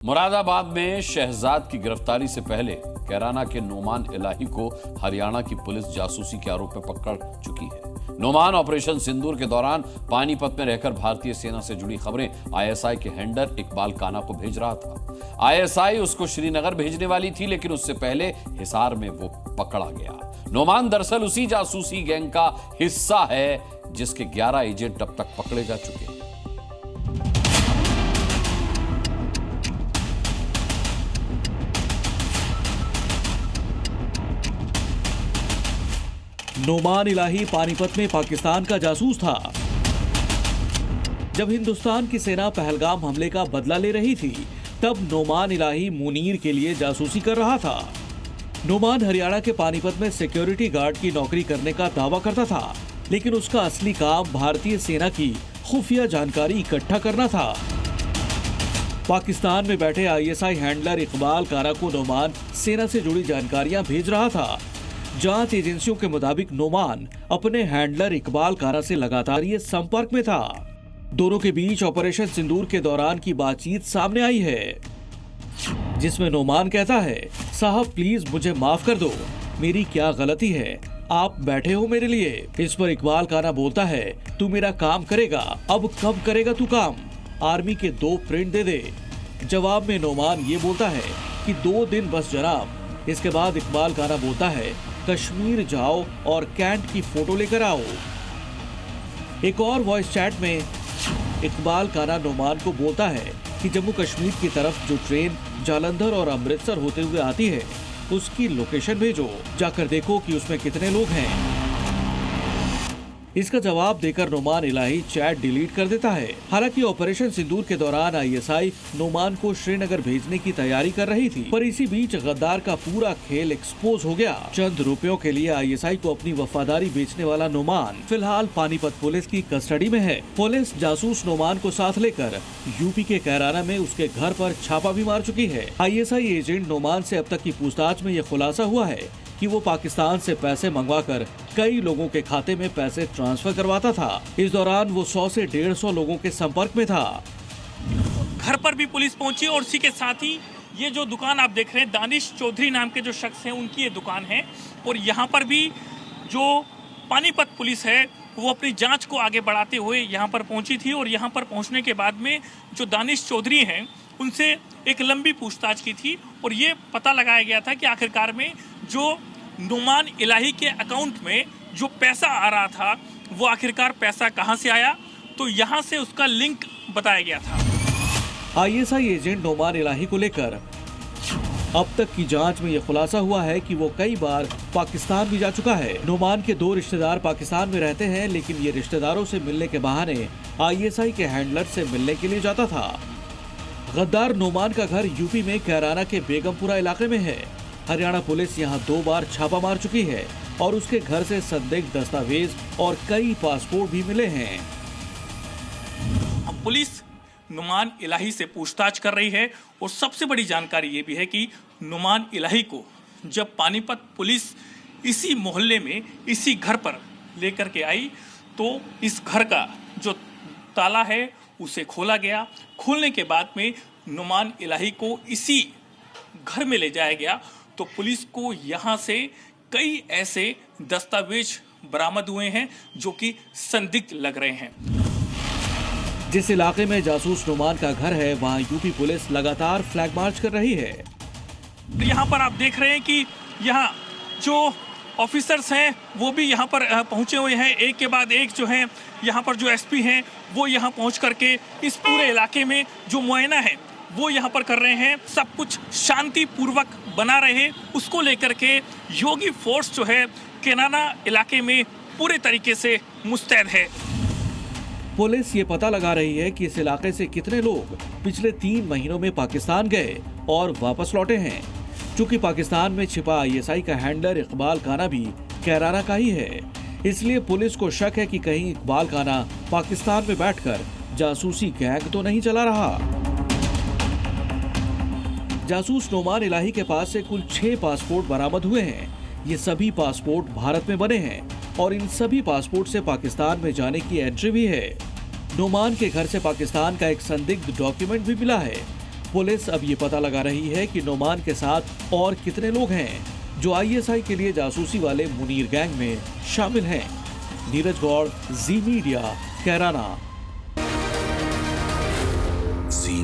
मुरादाबाद में शहजाद की गिरफ्तारी से पहले कैराना के नोमान इलाही को हरियाणा की पुलिस जासूसी के आरोप में पकड़ चुकी है। नोमान ऑपरेशन सिंदूर के दौरान पानीपत में रहकर भारतीय सेना से जुड़ी खबरें आईएसआई के हैंडलर इकबाल काना को भेज रहा था। आईएसआई उसको श्रीनगर भेजने वाली थी, लेकिन उससे पहले हिसार में वो पकड़ा गया। नोमान दरअसल उसी जासूसी गैंग का हिस्सा है जिसके 11 एजेंट अब तक पकड़े जा चुके हैं। नोमान इलाही पानीपत में पाकिस्तान का जासूस था। जब हिंदुस्तान की सेना पहलगाम हमले का बदला ले रही थी, तब नोमान इलाही मुनीर के लिए जासूसी कर रहा था। नोमान हरियाणा के पानीपत में सिक्योरिटी गार्ड की नौकरी करने का दावा करता था, लेकिन उसका असली काम भारतीय सेना की खुफिया जानकारी इकट्ठा करना था। पाकिस्तान में बैठे आईएसआई हैंडलर इकबाल काना को नोमान सेना से जुड़ी जानकारियां भेज रहा था। जांच एजेंसियों के मुताबिक नोमान अपने हैंडलर इकबाल काना से लगातार ये संपर्क में था। दोनों के बीच ऑपरेशन सिंदूर के दौरान की बातचीत सामने आई है, जिसमें नोमान कहता है, साहब प्लीज मुझे माफ कर दो, मेरी क्या गलती है, आप बैठे हो मेरे लिए। इस पर इकबाल काना बोलता है, तू मेरा काम करेगा, अब कब करेगा तू काम, आर्मी के 2 प्रिंट दे दे। जवाब में नोमान ये बोलता है कि 2 दिन बस जनाब। इसके बाद इकबाल काना बोलता है, कश्मीर जाओ और कैंट की फोटो लेकर आओ। एक और वॉइस चैट में इकबाल काना नोमान को बोलता है कि जम्मू कश्मीर की तरफ जो ट्रेन जालंधर और अमृतसर होते हुए आती है, उसकी लोकेशन भेजो, जाकर देखो कि उसमें कितने लोग हैं। इसका जवाब देकर नोमान इलाही चैट डिलीट कर देता है। हालांकि ऑपरेशन सिंदूर के दौरान आईएसआई नोमान को श्रीनगर भेजने की तैयारी कर रही थी, पर इसी बीच गद्दार का पूरा खेल एक्सपोज हो गया। चंद रुपयों के लिए आईएसआई को अपनी वफादारी बेचने वाला नोमान फिलहाल पानीपत पुलिस की कस्टडी में है। पुलिस जासूस नोमान को साथ लेकर यूपी के कैराना में उसके घर पर छापा भी मार चुकी है। आईएसआई एजेंट नोमान से अब तक की पूछताछ में यह खुलासा हुआ है कि वो पाकिस्तान से पैसे मंगवाकर कई लोगों के खाते में पैसे ट्रांसफर करवाता था। इस दौरान वो 100 से 150 लोगों के संपर्क में था। घर पर भी पुलिस पहुंची और उसी के साथ ही ये जो दुकान आप देख रहे हैं, दानिश चौधरी नाम के जो शख्स हैं, उनकी ये दुकान है। और यहाँ पर भी जो पानीपत पुलिस है वो अपनी जांच को आगे बढ़ाते हुए यहाँ पर पहुंची थी। और यहाँ पर पहुंचने के बाद में जो दानिश चौधरी हैं, उनसे एक लंबी पूछताछ की थी और ये पता लगाया गया था कि आखिरकार में जो नोमान इलाही के अकाउंट में जो पैसा आ रहा था, वो आखिरकार पैसा कहां से आया, तो यहां से उसका लिंक बताया गया था। आईएसआई एजेंट नोमान इलाही को लेकर अब तक की जांच में यह खुलासा हुआ है कि वो कई बार पाकिस्तान भी जा चुका है। नोमान के 2 रिश्तेदार पाकिस्तान में रहते हैं, लेकिन ये रिश्तेदारों से मिलने के बहाने आईएसआई के हैंडलर से मिलने के लिए जाता था। गद्दार नोमान का घर यूपी में कैराना के बेगमपुरा इलाके में है। हरियाणा पुलिस यहां 2 बार छापा मार चुकी है और उसके घर से संदिग्ध दस्तावेज और कई पासपोर्ट भी मिले हैं। अब पुलिस नोमान इलाही से पूछताछ कर रही है और सबसे बड़ी जानकारी ये भी है कि नोमान इलाही को जब पानीपत पुलिस इसी मोहल्ले में इसी घर पर लेकर के आई, तो इस घर का जो ताला है उसे खोला गया। खोलने के बाद में नोमान इलाही को इसी घर में ले जाया गया, तो पुलिस को यहाँ से कई ऐसे दस्तावेज बरामद हुए हैं जो कि संदिग्ध लग रहे हैं। जिस इलाके में जासूस नोमान का घर है, वहाँ यूपी पुलिस लगातार फ्लैग मार्च कर रही है। यहाँ पर आप देख रहे हैं कि यहाँ जो ऑफिसर्स हैं वो भी यहाँ पर पहुँचे हुए हैं। एक के बाद एक जो है यहाँ पर जो एसपी हैं वो यहाँ पहुँच करके इस पूरे इलाके में जो मुआयना है वो यहाँ पर कर रहे हैं। सब कुछ शांतिपूर्वक बना रहे, उसको लेकर के योगी फोर्स जो है कैराना इलाके में पूरे तरीके से मुस्तैद है। पुलिस ये पता लगा रही है कि इस इलाके से कितने लोग पिछले 3 महीनों में पाकिस्तान गए और वापस लौटे हैं। चूंकि पाकिस्तान में छिपा आईएसआई का हैंडलर इकबाल काना भी कैराना का ही है, इसलिए पुलिस को शक है कि कहीं इकबाल काना पाकिस्तान में बैठकर जासूसी गैंग तो नहीं चला रहा। जासूस नोमान इलाही के पास से कुल 6 पासपोर्ट बरामद हुए हैं। ये सभी पासपोर्ट भारत में बने हैं और इन सभी पासपोर्ट से पाकिस्तान में जाने की एंट्री भी है। नोमान के घर से पाकिस्तान का एक संदिग्ध डॉक्यूमेंट भी मिला है। पुलिस अब ये पता लगा रही है कि नोमान के साथ और कितने लोग हैं जो आईएसआई के लिए जासूसी वाले मुनीर गैंग में शामिल हैं। नीरज गौड़, जी मीडिया, कैराना। जी